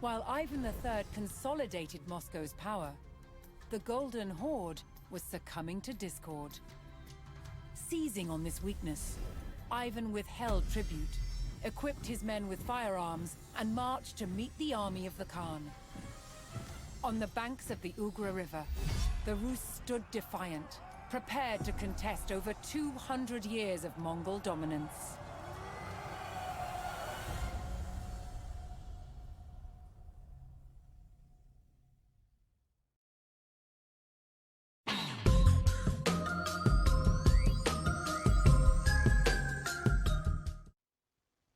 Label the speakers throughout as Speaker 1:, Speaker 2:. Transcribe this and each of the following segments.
Speaker 1: While Ivan III consolidated Moscow's power, the Golden Horde was succumbing to discord. Seizing on this weakness, Ivan withheld tribute, equipped his men with firearms, and marched to meet the army of the Khan. On the banks of the Ugra River, the Rus stood defiant, prepared to contest over 200 years of Mongol dominance.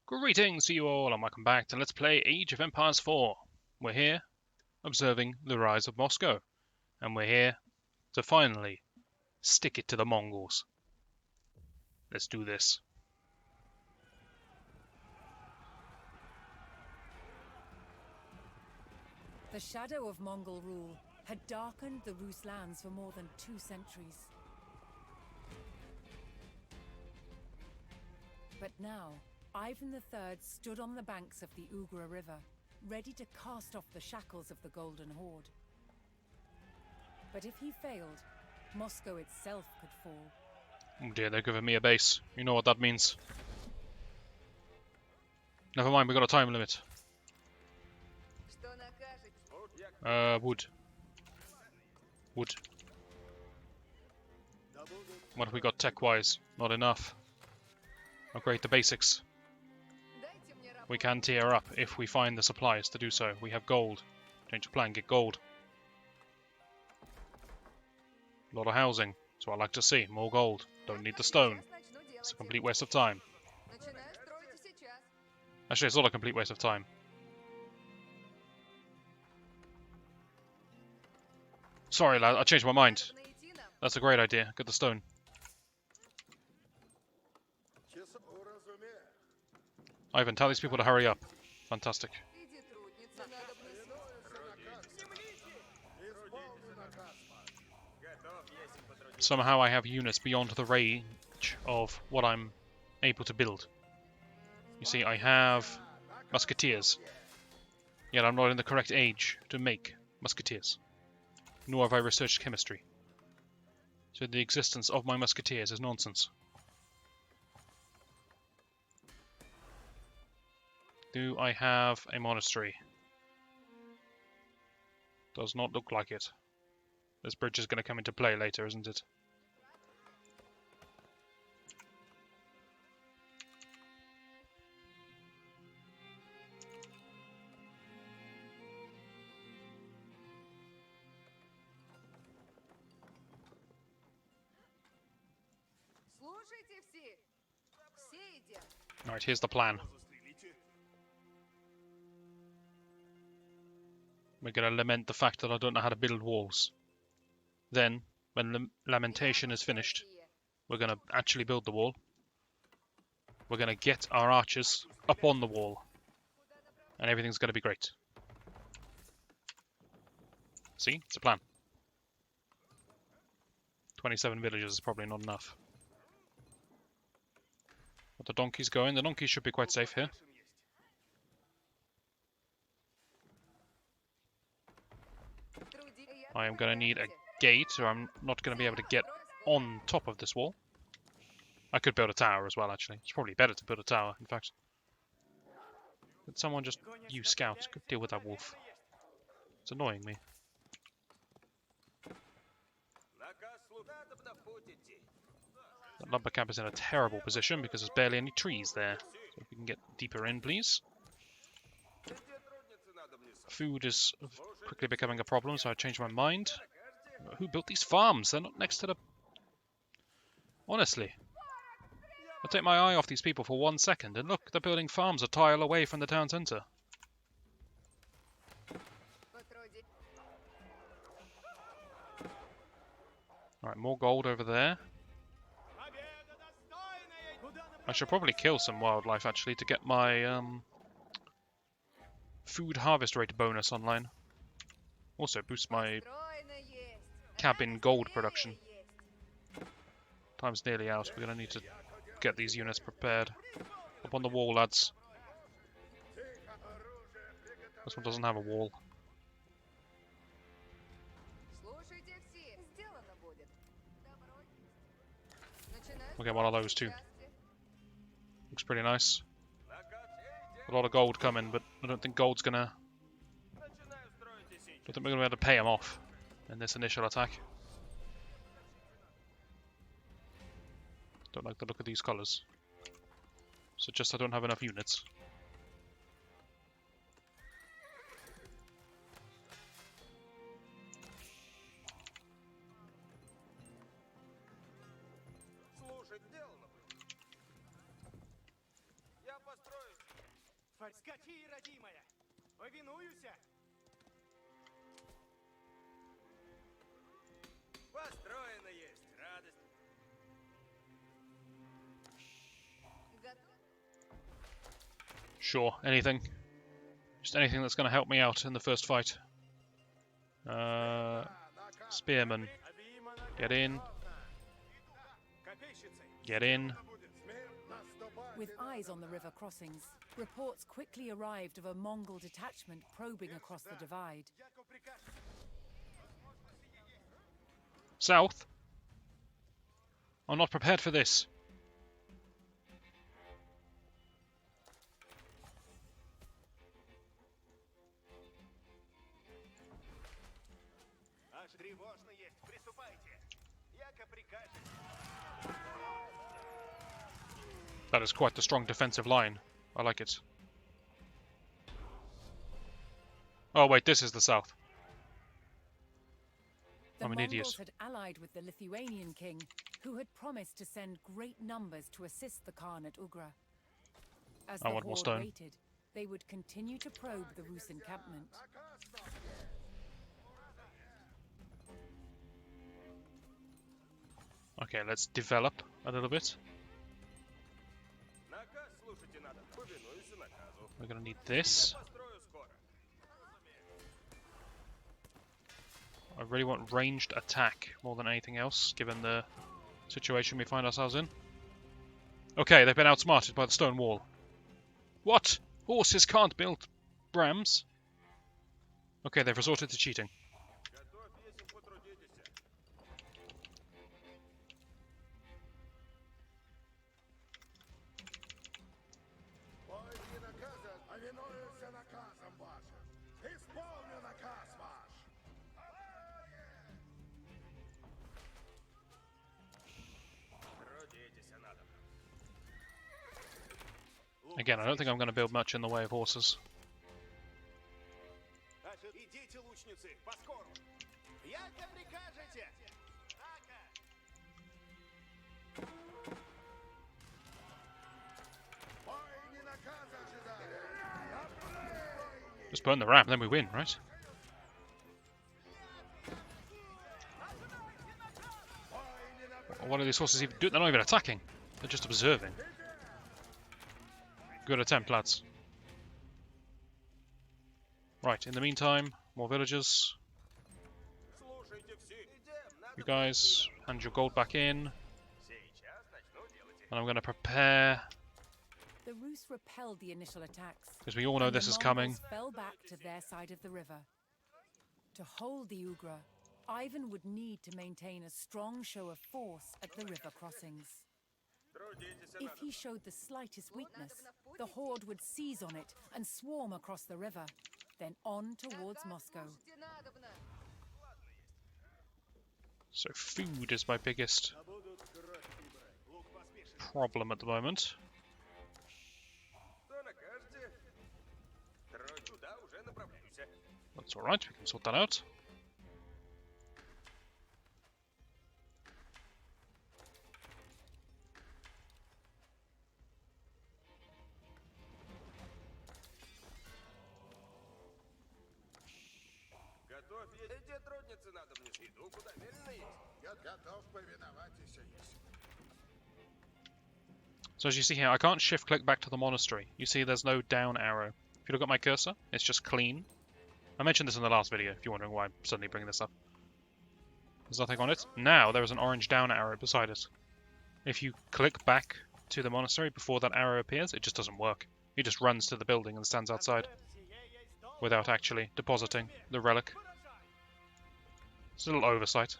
Speaker 2: Greetings to you all and welcome back to Let's Play Age of Empires 4. We're here observing the rise of Moscow, and we're here to finally stick it to the Mongols. Let's do this.
Speaker 1: The shadow of Mongol rule had darkened the Rus lands for more than 2 centuries. But now, Ivan III stood on the banks of the Ugra River, ready to cast off the shackles of the Golden Horde. But if he failed, Moscow itself could fall.
Speaker 2: Oh dear, they're giving me a base. You know what that means. Never mind, we got a time limit. Wood. Wood. What have we got tech-wise? Not enough. Upgrade the basics. We can tier up if we find the supplies to do so. We have gold. Change of plan, get gold. A lot of housing. That's what I like to see. More gold. Don't need the stone. It's a complete waste of time. Actually, it's not a complete waste of time. Sorry, lad. I changed my mind. That's a great idea. Get the stone. Ivan, tell these people to hurry up. Fantastic. Somehow I have units beyond the range of what I'm able to build. You see, I have musketeers. Yet I'm not in the correct age to make musketeers. Nor have I researched chemistry. So the existence of my musketeers is nonsense. Do I have a monastery? Does not look like it. This bridge is going to come into play later, isn't it? Alright, here's the plan. We're going to lament the fact that I don't know how to build walls. Then, when the lamentation is finished, we're going to actually build the wall. We're going to get our archers up on the wall. And everything's going to be great. See? It's a plan. 27 villages is probably not enough. But the donkeys going. The donkeys should be quite safe here. I am going to need a gate, or I'm not going to be able to get on top of this wall. I could build a tower as well, actually. It's probably better to build a tower, in fact. Did someone just... You scouts, could deal with that wolf. It's annoying me. That lumber camp is in a terrible position because there's barely any trees there. So if we can get deeper in, please. Food is quickly becoming a problem, so I changed my mind. Who built these farms? They're not next to the... Honestly. I take my eye off these people for 1 second, and look, they're building farms a tile away from the town centre. Alright, more gold over there. I should probably kill some wildlife, actually, to get my food harvest rate bonus online. Also boost my cabin gold production. Time's nearly out. We're going to need to get these units prepared. Up on the wall, lads. This one doesn't have a wall. We'll get one of those too. Looks pretty nice. A lot of gold coming, but I don't think gold's gonna... don't think we're gonna be able to pay him off in this initial attack. Don't like the look of these colours. So just I don't have enough units. Sure, anything. Just anything that's going to help me out in the first fight. Spearman. Get in. Get in.
Speaker 1: With eyes on the river crossings, reports quickly arrived of a Mongol detachment probing across the divide.
Speaker 2: South? I'm not prepared for this. That is quite the strong defensive line. I like it. Oh wait, this is the south.
Speaker 1: The
Speaker 2: I'm an idiot.
Speaker 1: Mongols had allied with the Lithuanian king, who had promised to send great numbers to assist the Khan at Ugra. As the
Speaker 2: I want more
Speaker 1: horde
Speaker 2: stone.
Speaker 1: waited, they would continue to probe the Rus encampment.
Speaker 2: Okay, let's develop a little bit. We're gonna need this. I really want ranged attack more than anything else, given the situation we find ourselves in. Okay, they've been outsmarted by the stone wall. What? Horses can't build rams? Okay, they've resorted to cheating. Again, I don't think I'm going to build much in the way of horses. Just burn the ram, then we win, right? What are these horses even doing? They're not even attacking. They're just observing. Good attempt, lads. Right, in the meantime, more villagers. You guys, hand your gold back in. And I'm going to prepare...
Speaker 1: The Rus repelled the initial attacks,
Speaker 2: because we all know this is coming.
Speaker 1: fell back to their side of the river. To hold the Ugra, Ivan would need to maintain a strong show of force at the river crossings. If he showed the slightest weakness, the horde would seize on it and swarm across the river, then on towards Moscow.
Speaker 2: So food is my biggest problem at the moment. That's alright, we can sort that out. So as you see here, I can't shift click back to the monastery. You see there's no down arrow. If you look at my cursor, it's just clean. I mentioned this in the last video, if you're wondering why I'm suddenly bringing this up. There's nothing on it. Now there is an orange down arrow beside it. If you click back to the monastery before that arrow appears, it just doesn't work. He just runs to the building and stands outside. without actually depositing the relic. It's a little oversight.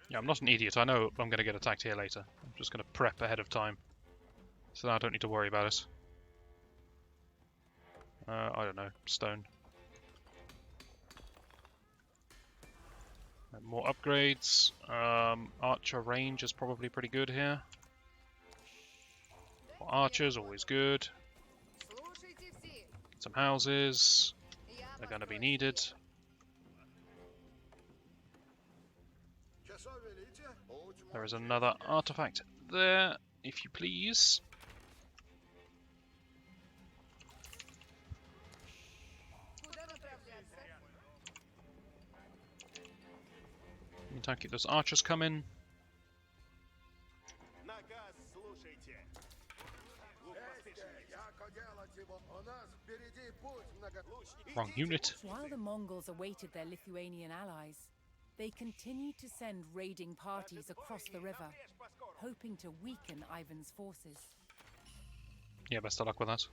Speaker 2: Yeah, I'm not an idiot. I know I'm going to get attacked here later. I'm just going to prep ahead of time, so I don't need to worry about it. I don't know. Stone. More upgrades. Archer range is probably pretty good here. More archers, always good. Some houses. They're going to be needed. There is another artifact there, if you please. Meantime, keep those archers coming. Wrong unit.
Speaker 1: While the Mongols awaited their Lithuanian allies, they continued to send raiding parties across the river, hoping to weaken Ivan's forces.
Speaker 2: Yeah, best of luck with that.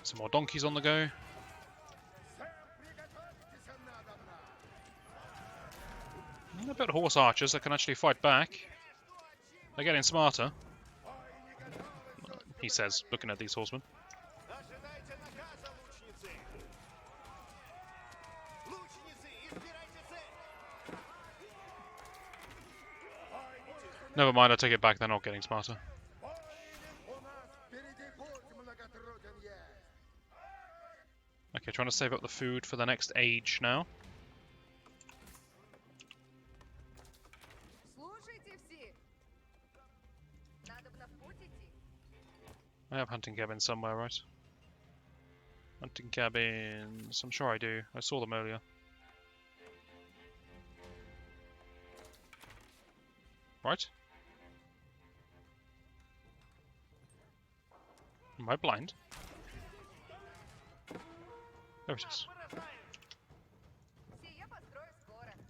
Speaker 2: Some more donkeys on the go. And a bit of horse archers that can actually fight back. They're getting smarter, he says, looking at these horsemen. Never mind, I take it back, they're not getting smarter. Okay, trying to save up the food for the next age now. I have hunting cabins somewhere, right? Hunting cabins, I'm sure I do. I saw them earlier. Right? Am I blind? There it is.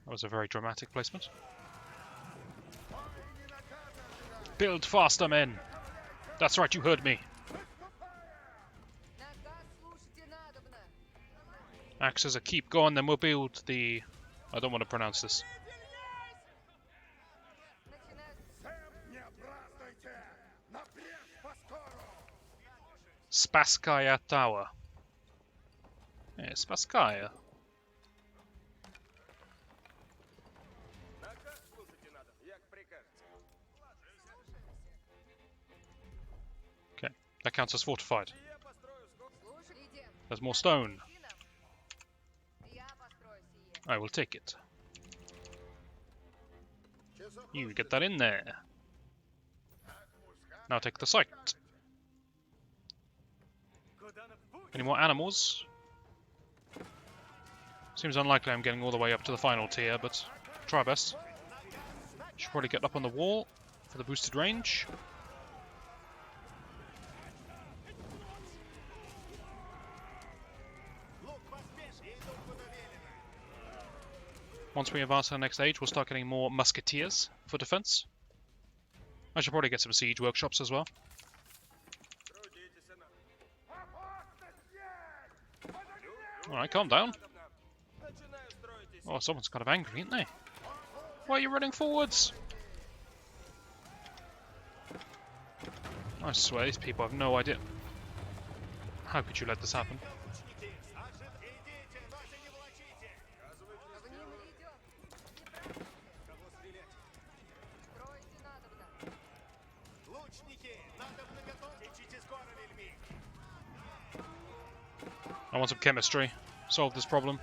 Speaker 2: That was a very dramatic placement. Build faster, men! That's right, you heard me. Axes, keep going, then we'll build the... I don't want to pronounce this. Spasskaya Tower. Yeah, Spasskaya. Okay, that counts as fortified. There's more stone. I will take it. You get that in there. Now take the site. Any more animals? Seems unlikely I'm getting all the way up to the final tier, but try our best. Should probably get up on the wall for the boosted range. Once we advance to the next age, we'll start getting more musketeers for defense. I should probably get some siege workshops as well. Alright, calm down. Oh, someone's kind of angry, isn't they? Why are you running forwards? I swear, these people have no idea. How could you let this happen? I want some chemistry. Solve this problem.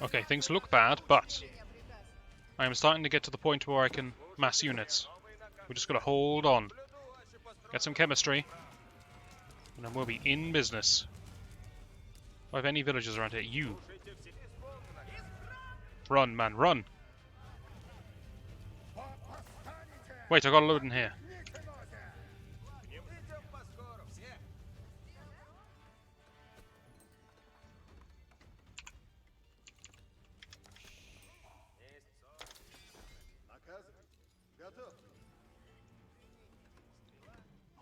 Speaker 2: Okay, things look bad, but I am starting to get to the point where I can mass units. We just gotta hold on. Get some chemistry, and then we'll be in business. Do I have any villagers around here? You! Run, man, run! Wait, I got a load in here.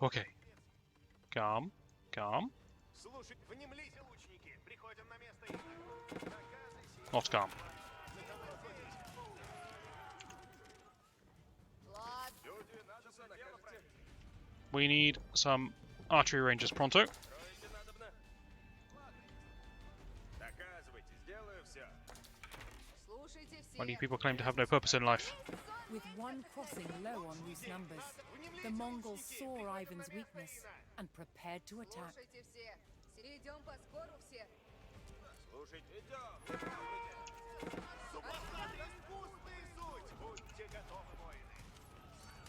Speaker 2: Okay. Calm. Calm. Not calm. We need some archery rangers pronto. Why do you people claim to have no purpose in life?
Speaker 1: With one crossing low on loose numbers, the Mongols saw Ivan's weakness and prepared to attack.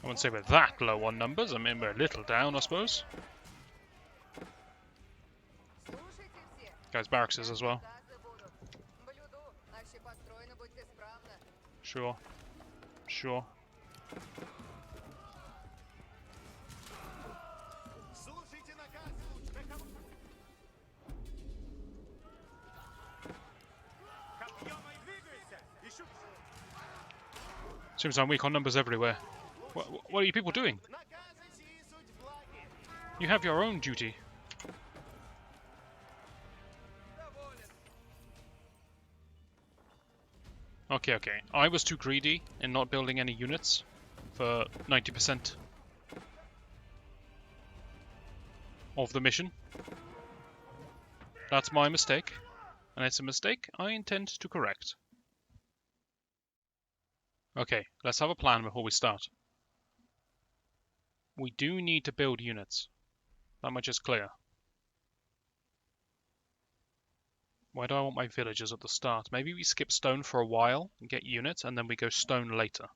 Speaker 2: I wouldn't say we're that low on numbers. I mean, we're a little down, I suppose. Guys, barracks as well. Sure. Sure. Seems I'm weak on numbers everywhere. What are you people doing? You have your own duty. Okay. I was too greedy in not building any units for 90% of the mission. That's my mistake, and it's a mistake I intend to correct. Okay, let's have a plan before we start. We do need to build units. That much is clear. Why do I want my villagers at the start? Maybe we skip stone for a while and get units, and then we go stone later.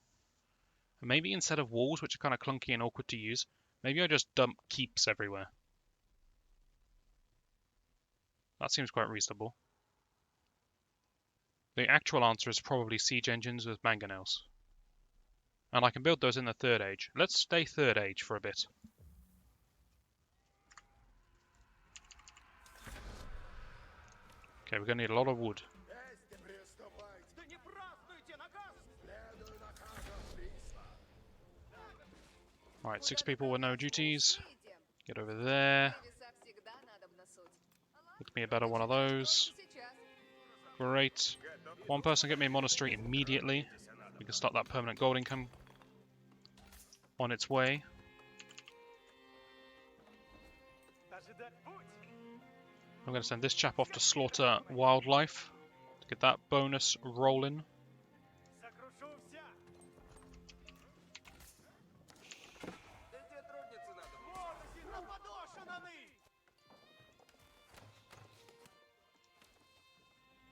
Speaker 2: And maybe instead of walls, which are kind of clunky and awkward to use, maybe I just dump keeps everywhere. That seems quite reasonable. The actual answer is probably siege engines with mangonels. And I can build those in the Third Age. Let's stay Third Age for a bit. Okay, we're going to need a lot of wood. Alright, 6 people with no duties. Get over there. Get me a better one of those. Great. One person get me a monastery immediately. We can start that permanent gold income on its way. I'm going to send this chap off to slaughter wildlife to get that bonus rolling.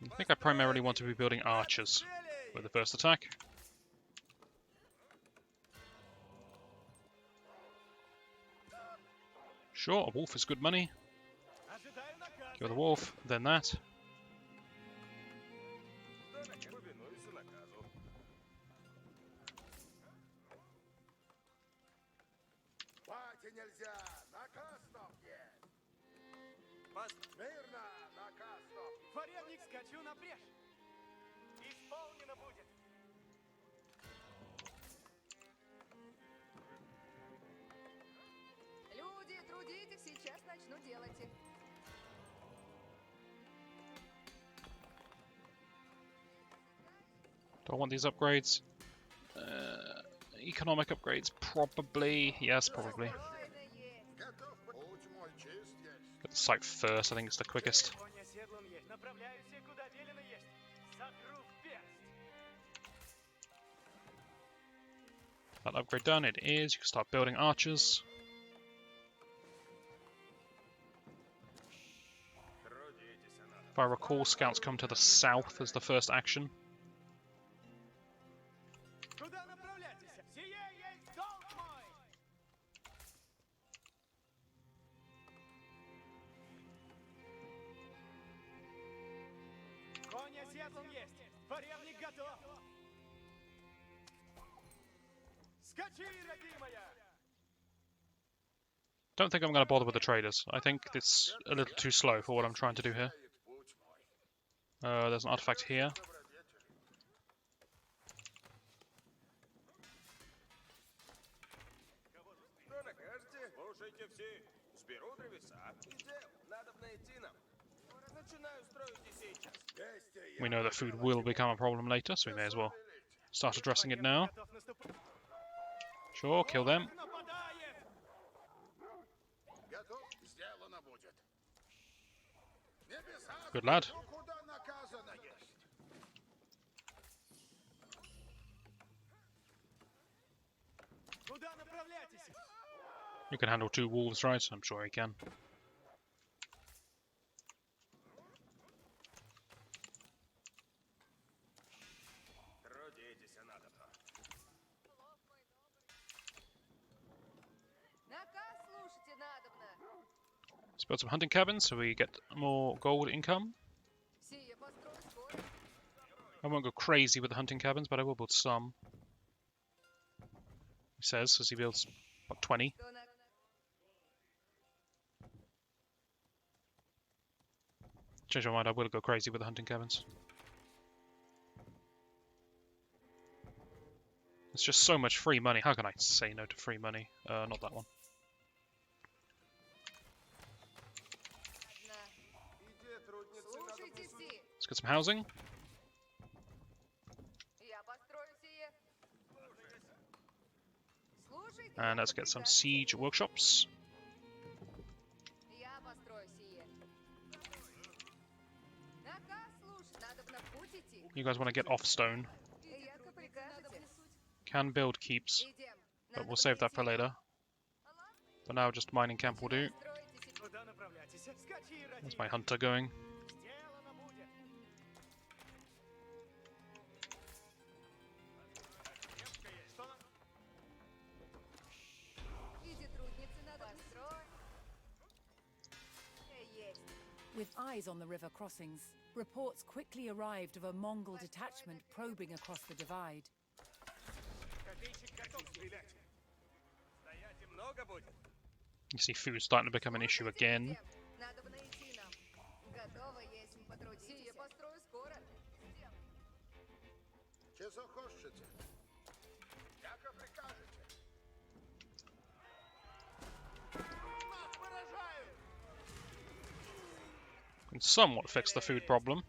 Speaker 2: I think I primarily want to be building archers with the first attack. Sure, a wolf is good money. Kill the wolf, then that. Do I want these upgrades? Economic upgrades, probably. Yes, probably. Get the site first, I think it's the quickest. That upgrade done, it is. You can start building archers. If I recall, scouts come to the south as the first action. Don't think I'm going to bother with the traders. I think it's a little too slow for what I'm trying to do here. There's an artifact here. We know that food will become a problem later, so we may as well start addressing it now. Sure, kill them. Good lad. You can handle 2 wolves, right? I'm sure you can. Let's build some hunting cabins so we get more gold income. I won't go crazy with the hunting cabins, but I will build some. He says, as he builds about 20. Change my mind, I will go crazy with the hunting cabins. It's just so much free money. How can I say no to free money? Not that one. Let's get some housing. And let's get some siege workshops. You guys want to get off stone. Can build keeps, but we'll save that for later. For now, just mining camp will do. There's my hunter going.
Speaker 1: With eyes on the river crossings, reports quickly arrived of a Mongol detachment probing across the divide.
Speaker 2: You see food starting to become an issue again. Can somewhat fix the food problem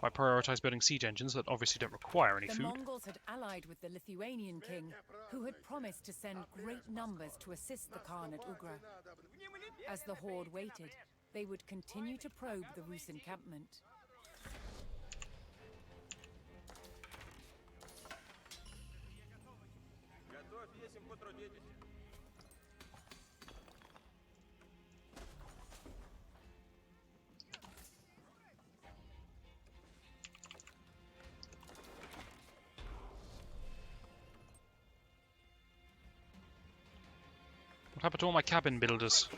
Speaker 2: by prioritize building siege engines that obviously don't require any
Speaker 1: The
Speaker 2: food.
Speaker 1: Mongols had allied with the Lithuanian king, who had promised to send great numbers to assist the Khan at Ugra. As the horde waited, they would continue to probe the Rus encampment.
Speaker 2: What happened to all my cabin builders?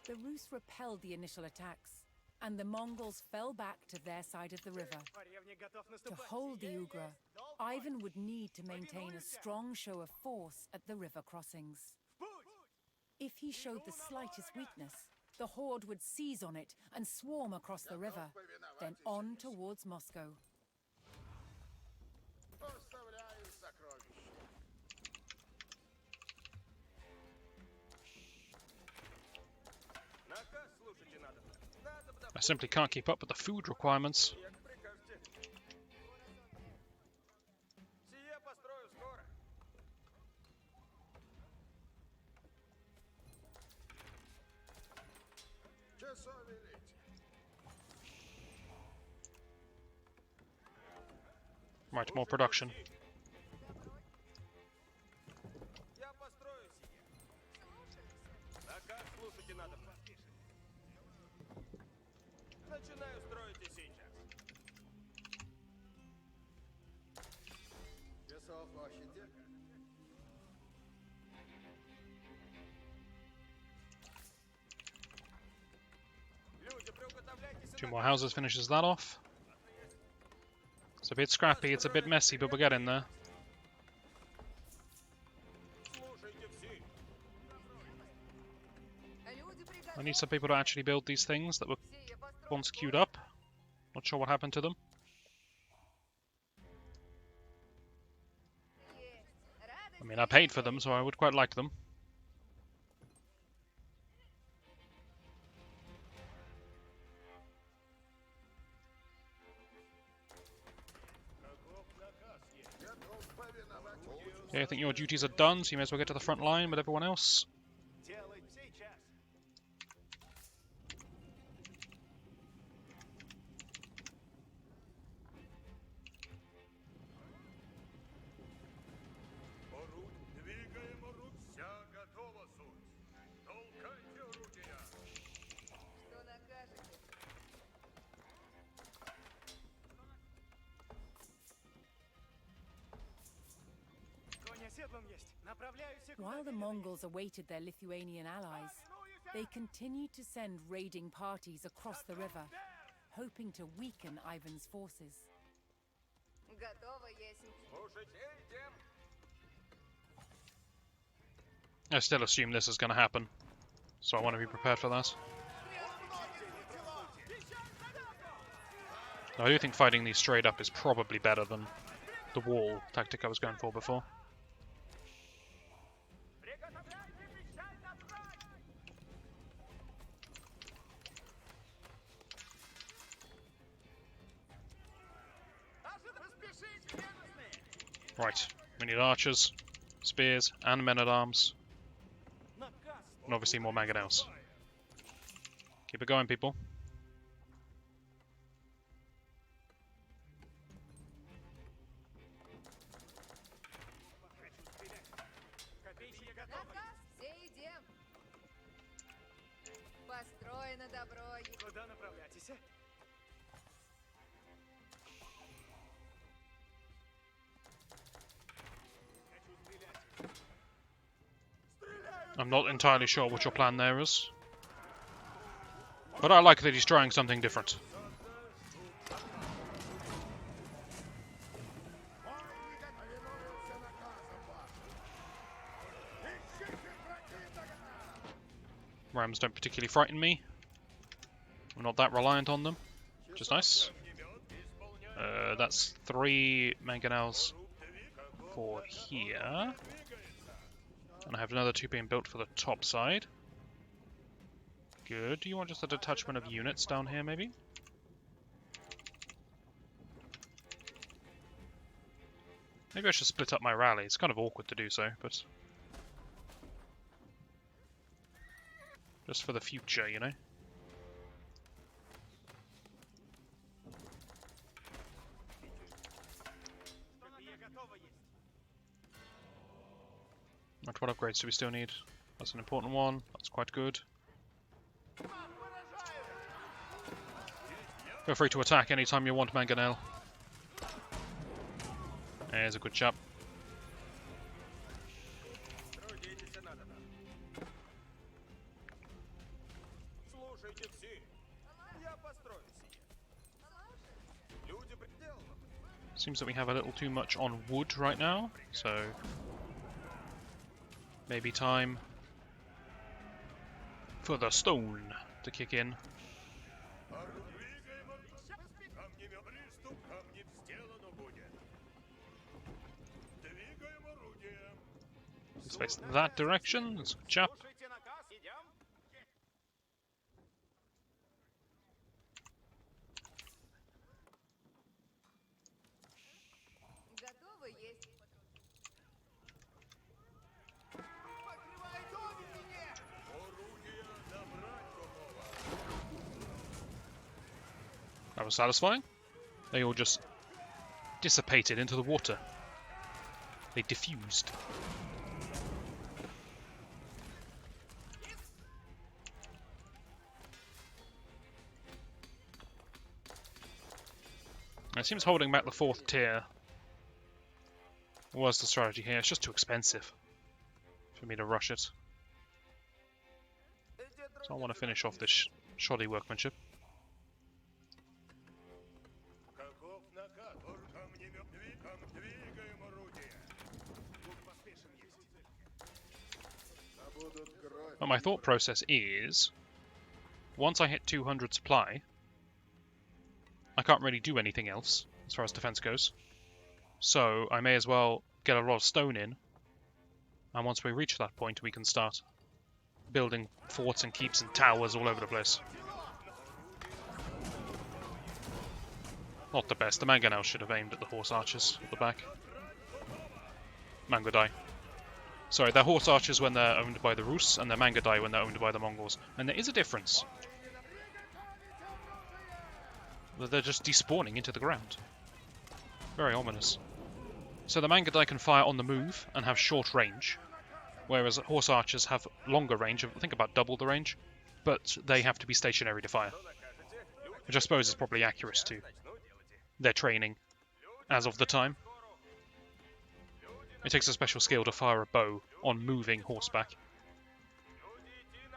Speaker 1: The Rus repelled the initial attacks, and the Mongols fell back to their side of the river. To hold the Ugra, Ivan would need to maintain a strong show of force at the river crossings. If he showed the slightest weakness, the horde would seize on it and swarm across the river, then on towards Moscow. I simply can't keep up with the food requirements. Right, more production.
Speaker 2: Two more houses finishes that off. It's a bit scrappy, it's a bit messy, but we're getting there. I need some people to actually build these things that were once queued up. Not sure what happened to them. I mean, I paid for them, so I would quite like them. Okay, I think your duties are done, so you may as well get to the front line with everyone else.
Speaker 1: While the Mongols awaited their Lithuanian allies, they continued to send raiding parties across the river, hoping to weaken Ivan's forces.
Speaker 2: I still assume this is going to happen, so I want to be prepared for that. I do think fighting these straight up is probably better than the wall tactic I was going for before. Right, we need archers, spears, and men-at-arms. And obviously more mangonels. Keep it going, people. I'm not entirely sure what your plan there is. But I like that he's trying something different. Rams don't particularly frighten me. I'm not that reliant on them, which is nice. That's 3 mangonels for here. And I have another 2 being built for the top side. Good. Do you want just a detachment of units down here, maybe? Maybe I should split up my rally. It's kind of awkward to do so, but... just for the future, you know? Right, what upgrades do we still need? That's an important one. That's quite good. Feel free to attack anytime you want, Mangonel. There's a good chap. Seems that we have a little too much on wood right now, so maybe time for the stone to kick in. Let's face that direction. That's a good chap. That was satisfying. They all just dissipated into the water. They diffused. It seems holding back the 4th tier was the strategy here. It's just too expensive for me to rush it. So I want to finish off this shoddy workmanship. But my thought process is, once I hit 200 supply, I can't really do anything else as far as defense goes. So I may as well get a lot of stone in, and once we reach that point, we can start building forts and keeps and towers all over the place. Not the best. The mangonels should have aimed at the horse archers at the back. Mangodai. Sorry, they're horse archers when they're owned by the Rus, and they're mangodai when they're owned by the Mongols. And there is a difference. They're just despawning into the ground. Very ominous. So the mangodai can fire on the move and have short range, whereas horse archers have longer range, I think about double the range, but they have to be stationary to fire. Which I suppose is probably accurate to their training as of the time. It takes a special skill to fire a bow on moving horseback.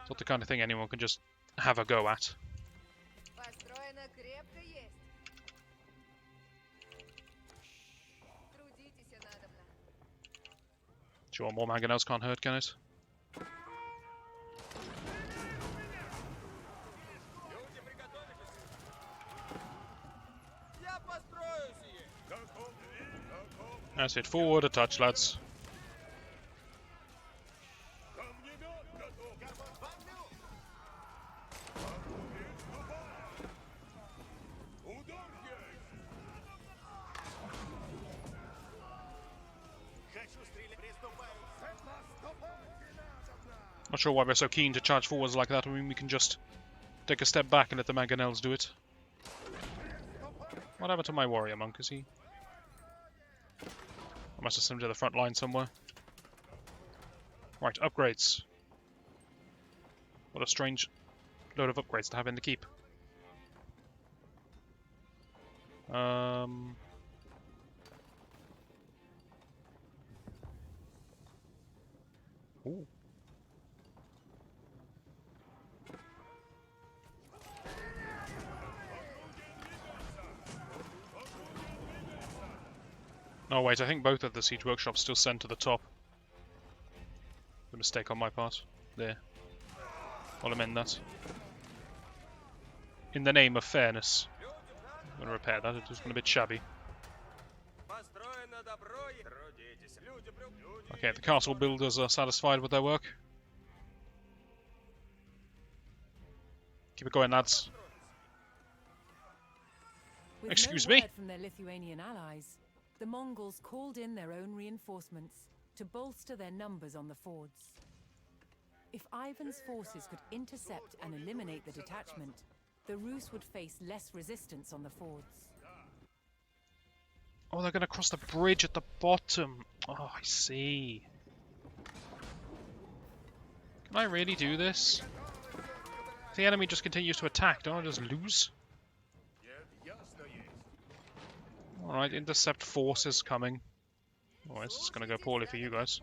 Speaker 2: It's not the kind of thing anyone can just have a go at. Sure, more mangonels can't hurt, can it? That's it, forward a touch, lads. Not sure why we're so keen to charge forwards like that. I mean, we can just take a step back and let the mangonels do it. What happened to my warrior monk? Is he... I must have sent him to the front line somewhere. Right, upgrades. What a strange load of upgrades to have in the keep. Ooh. Oh wait, I think both of the siege workshops still send to the top. A mistake on my part. There. I'll amend that. In the name of fairness. I'm going to repair that, it's been a bit shabby. Okay, the castle builders are satisfied with their work. Keep it going, lads.
Speaker 1: With
Speaker 2: Excuse
Speaker 1: no
Speaker 2: me?
Speaker 1: word from their Lithuanian allies, the Mongols called in their own reinforcements to bolster their numbers on the fords. If Ivan's forces could intercept and eliminate the detachment, the Rus would face less resistance on the fords.
Speaker 2: Oh, they're going to cross the bridge at the bottom. Oh, I see. Can I really do this? If the enemy just continues to attack, don't I just lose? Alright, intercept forces coming. Oh, this is going to go poorly for you guys.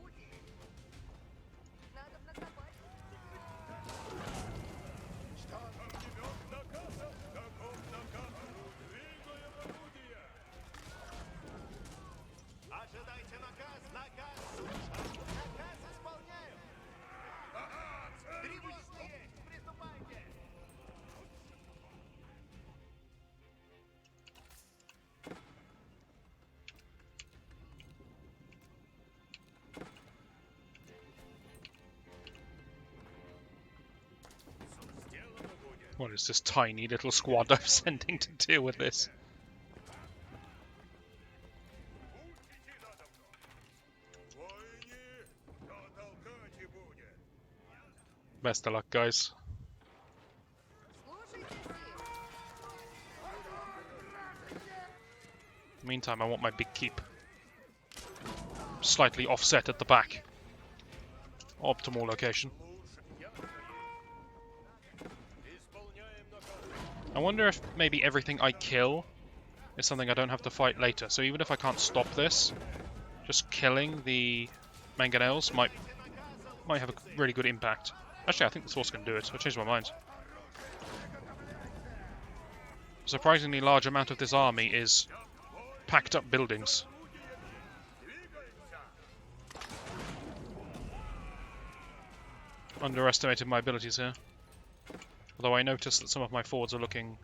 Speaker 2: What is this tiny little squad I'm sending to deal with this? Best of luck, guys. Meantime, I want my big keep slightly offset at the back. Optimal location. I wonder if maybe everything I kill is something I don't have to fight later. So even if I can't stop this, just killing the mangonels might have a really good impact. Actually, I think this horse can do it. I changed my mind. A surprisingly large amount of this army is packed up buildings. underestimated my abilities here. Although I noticed that some of my forwards are looking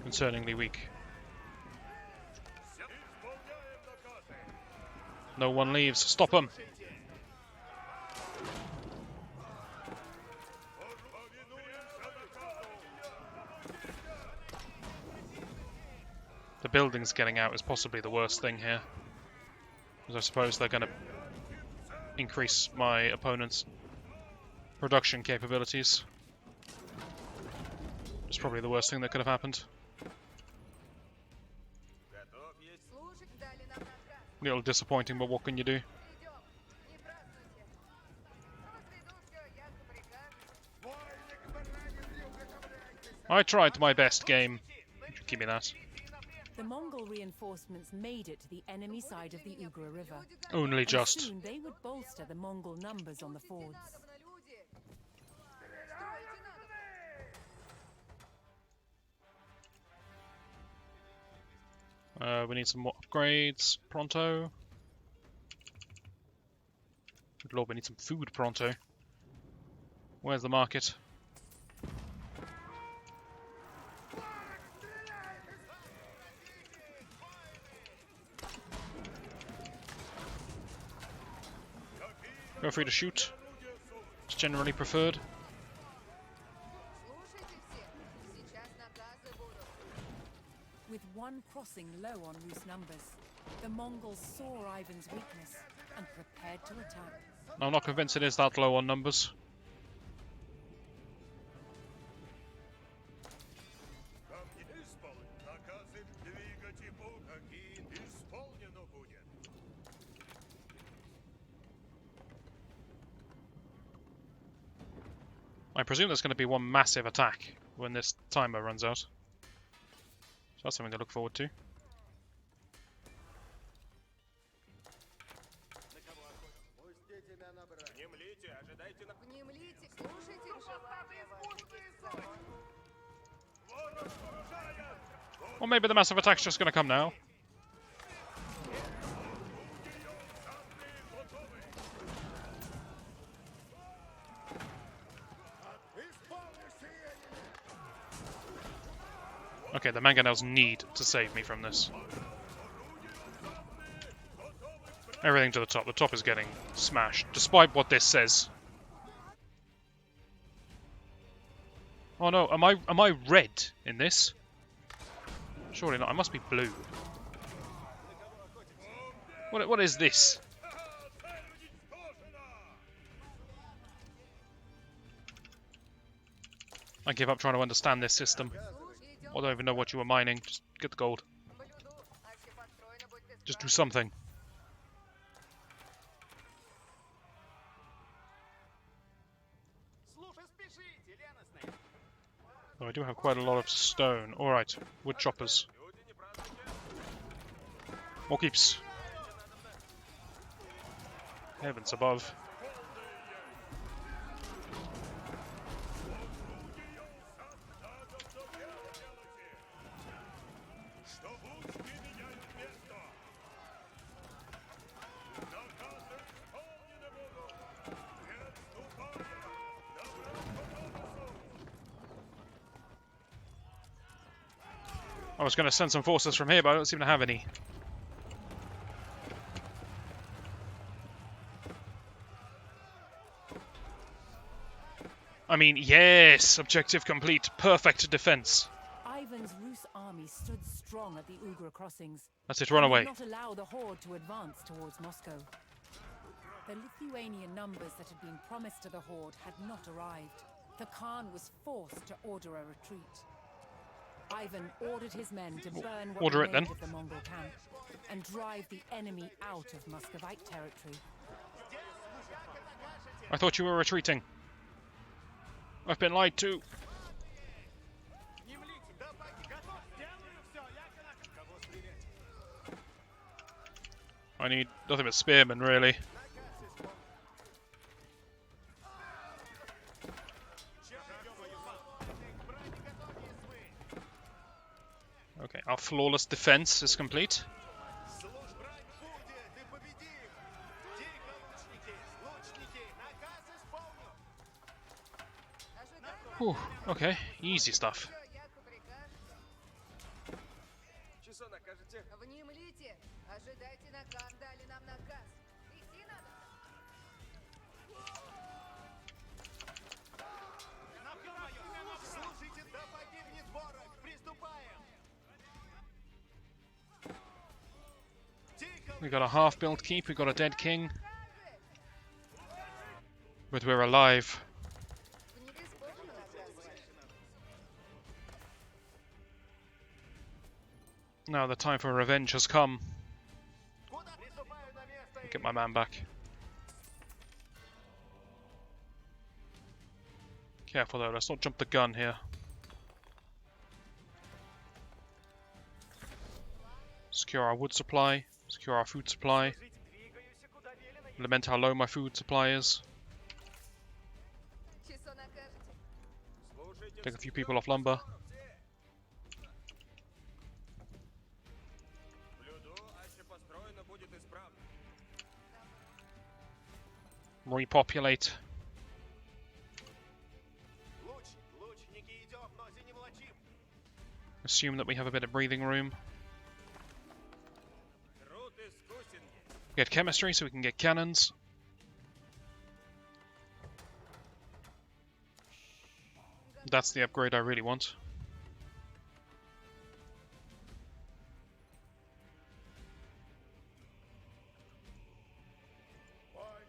Speaker 2: concerningly weak. No one leaves. Stop them! The buildings getting out is possibly the worst thing here. Because I suppose they're going to increase my opponent's production capabilities. It's probably the worst thing that could have happened. A little disappointing, but what can you do? I tried my best, game. Give me that.
Speaker 1: The Mongol reinforcements made it to the enemy side of the Ugra River.
Speaker 2: Only just.
Speaker 1: And soon they would bolster the Mongol numbers on the fords.
Speaker 2: We need some more upgrades. Pronto. Good lord, we need some food pronto. Where's the market? Feel free to shoot. It's generally preferred.
Speaker 1: With one crossing low on Rus' numbers, the Mongols saw Ivan's weakness and prepared to attack.
Speaker 2: I'm not convinced it is that low on numbers. I presume there's going to be one massive attack when this timer runs out. So that's something to look forward to. Or maybe the massive attack's just going to come now. Okay, the mangonels need to save me from this. Everything to the top. The top is getting smashed, despite what this says. Oh no, am I red in this? Surely not. I must be blue. What is this? I give up trying to understand this system. I don't even know what you were mining. Just get the gold. Just do something. Oh, I do have quite a lot of stone. Alright, wood choppers. More keeps. Heavens above. I was going to send some forces from here, but I don't seem to have any. I mean, yes! Objective complete. Perfect defense.
Speaker 1: Ivan's Rus army stood strong at the Ugra crossings.
Speaker 2: That's it, run away.
Speaker 1: Did not allow the horde to advance towards Moscow. The Lithuanian numbers that had been promised to the horde had not arrived. The Khan was forced to order a retreat. Ivan ordered his men to burn what remained of the Mongol camp and drive the enemy out of Muscovite territory.
Speaker 2: I thought you were retreating. I've been lied to. I need nothing but spearmen, really. Okay, our flawless defense is complete. Whew, okay, easy stuff.
Speaker 3: Внемлите! Ожидайте наказ. Дали нам наказ. Идти надо.
Speaker 4: Слушайте, да погибнет ворог! Приступаем! Тихо!
Speaker 2: We got a half-built keep, we got a dead king. But we're alive.
Speaker 3: Книга исполнена наказ.
Speaker 2: Now the time for revenge has come.
Speaker 4: Куда приступаю на место?
Speaker 2: Get my man back. Careful though, let's not jump the gun here. Secure our wood supply, secure our food supply.
Speaker 4: Двигаюсь, куда велено.
Speaker 2: Lament how low my food supply is.
Speaker 3: Часо накажете.
Speaker 4: Слушайте,
Speaker 2: Take a few people off lumber.
Speaker 4: блюду, аще построено будет исправно.
Speaker 2: Repopulate.
Speaker 4: Лучники идем, но не влачим.
Speaker 2: Assume that we have a bit of breathing room.
Speaker 4: Труд искусен есть.
Speaker 2: Get chemistry so we can get cannons. That's the upgrade I really want.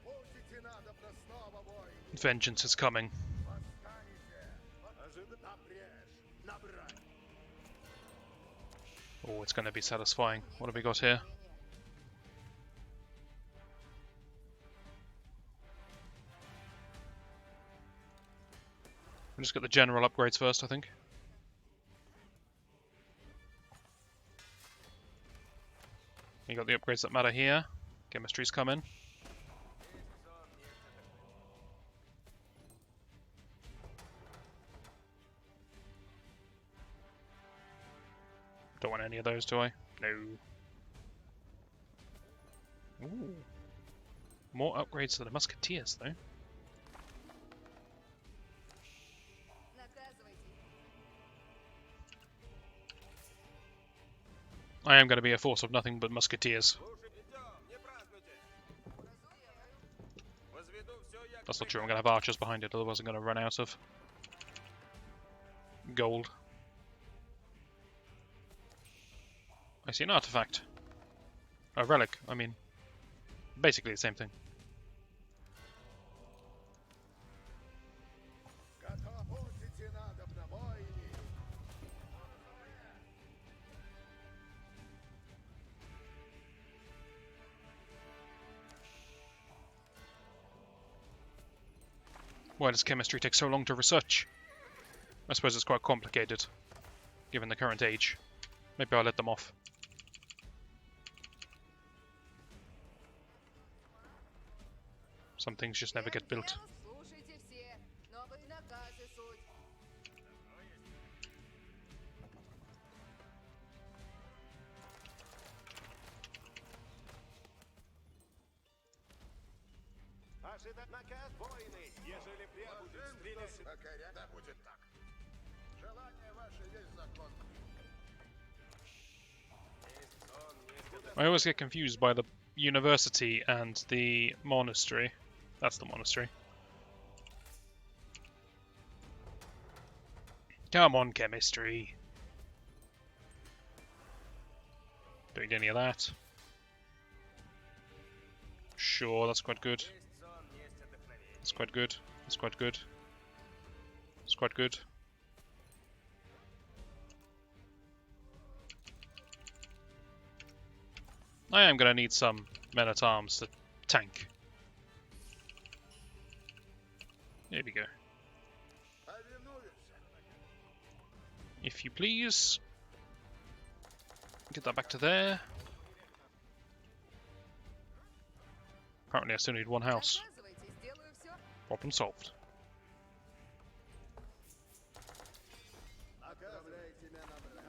Speaker 4: Будете надобно снова, воины.
Speaker 2: Vengeance is coming.
Speaker 4: Восстанете. Напрежь, набрать.
Speaker 2: Oh, it's going to be satisfying. What have we got here? We'll just get the general upgrades first, I think. You got the upgrades that matter here. Chemistry's coming. Don't want any of those, do I? No. Ooh. More upgrades to the musketeers, though.
Speaker 3: Наказывайте.
Speaker 2: I am going to be a force of nothing but musketeers.
Speaker 4: Идем, не празднуйте. Возведу все, як
Speaker 2: That's not true, I'm going to have archers behind it, otherwise I'm going to run out of gold. I see an artifact. A relic, I mean. Basically the same thing.
Speaker 4: Будете надобно, воины.
Speaker 2: Why does chemistry take so long to research? I suppose it's quite complicated, given the current age. Maybe I'll let them off. Some things just never get built.
Speaker 3: Слушайте все. Новые наказы суть.
Speaker 4: Ожидать наказ, воины. Ежели прибудет стрелять. Да будет так. Желание ваше есть закон.
Speaker 2: I always get confused by the university and the monastery. That's the monastery. Come on, chemistry. Don't need any of that. Sure, that's quite good. That's quite good. That's quite good. That's quite good. I am going to need some men-at-arms to tank. There we go. If you please. Get that back to there. Apparently I still need one house.
Speaker 3: Наказывайте, сделаю все.
Speaker 2: Problem solved.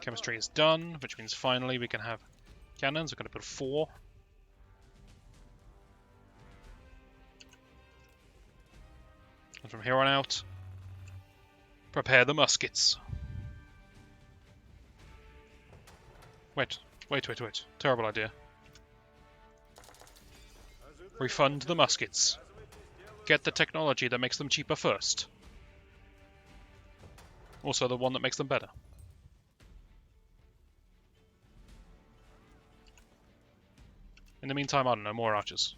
Speaker 2: Chemistry is done, which means finally we can have cannons. We're going to put 4. And from here on out, Prepare the muskets. Wait. Terrible idea. Refund the muskets. Get the technology that makes them cheaper first. Also the one that makes them better. In the meantime, I don't know, more archers.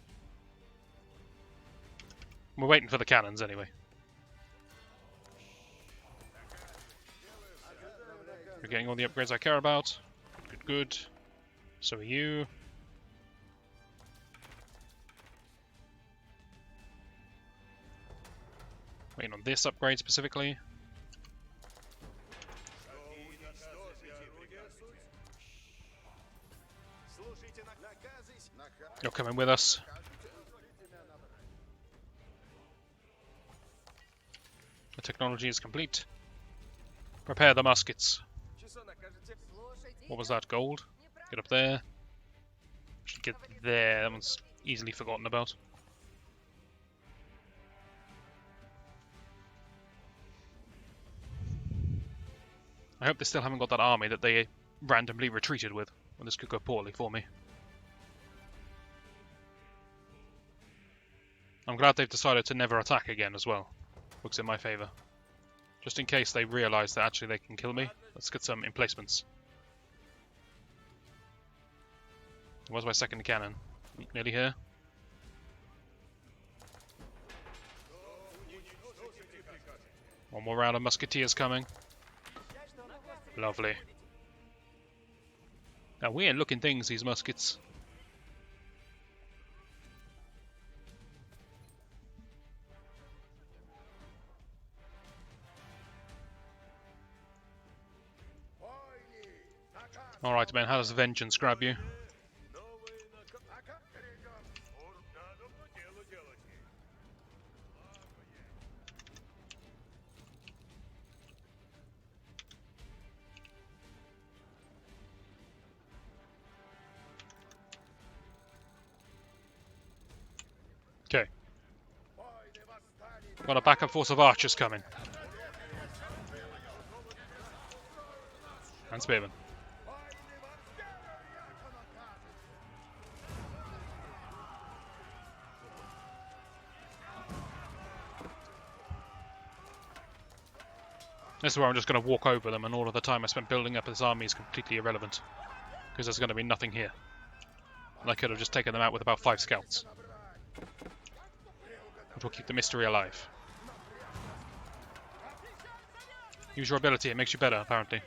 Speaker 2: We're waiting for the cannons anyway. We're getting all the upgrades I care about. Good. So are you. Waiting on this upgrade specifically. You're coming with us. The technology is complete. Prepare the muskets. What was that? Gold? Get up there. Should get there. That one's easily forgotten about. I hope they still haven't got that army that they randomly retreated with. Well, this could go poorly for me. I'm glad they've decided to never attack again as well. Works in my favour. Just in case they realise that actually they can kill me, let's get some emplacements. Where's my second cannon? Nearly here. One more round of musketeers coming. Lovely. Now weird looking things, these muskets. Alright man, how does vengeance grab you? Okay. Got a backup force of archers coming. And spearmen. This is where I'm just going to walk over them, and all of the time I spent building up this army is completely irrelevant. Because there's going to be nothing here. And I could have just taken them out with about 5 scouts. Which will keep the mystery alive. Use your ability, it makes you better, apparently.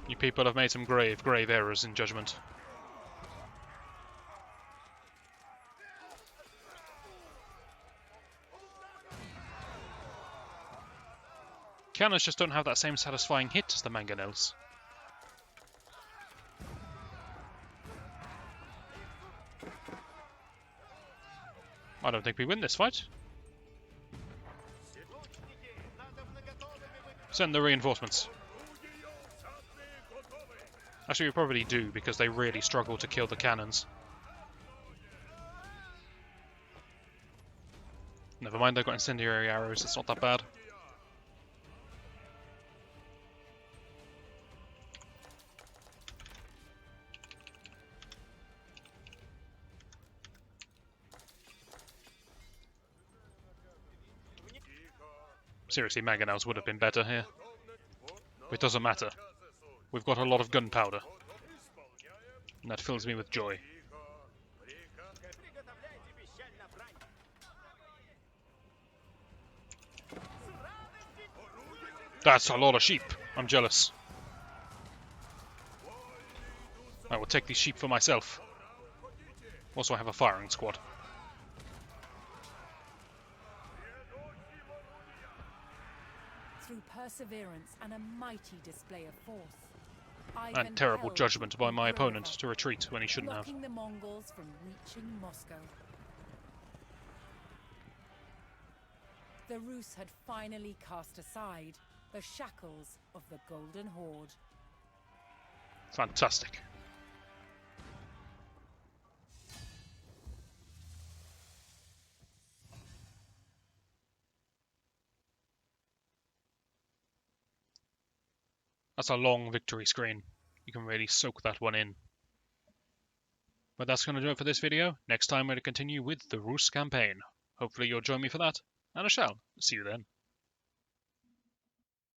Speaker 2: You people have made some grave errors in judgment. Cannons just don't have that same satisfying hit as the mangonels. I don't think we win this fight. Send the reinforcements. Actually, we probably do, because they really struggle to kill the cannons. Never mind, they've got incendiary arrows, it's not that bad. Seriously, mangonels would have been better here. But it doesn't matter. We've got a lot of gunpowder. And that fills me with joy. That's a lot of sheep. I'm jealous. I will take these sheep for myself. Also, I have a firing squad.
Speaker 1: Through perseverance and a mighty display of force,
Speaker 2: And terrible judgment by my opponent to retreat when he shouldn't have.
Speaker 1: blocking the Mongols from reaching Moscow. The Rus had finally cast aside the shackles of the Golden Horde.
Speaker 2: Fantastic. That's a long victory screen. You can really soak that one in. But that's going to do it for this video. Next time we're going to continue with the Rus campaign. Hopefully you'll join me for that, and I shall see you then.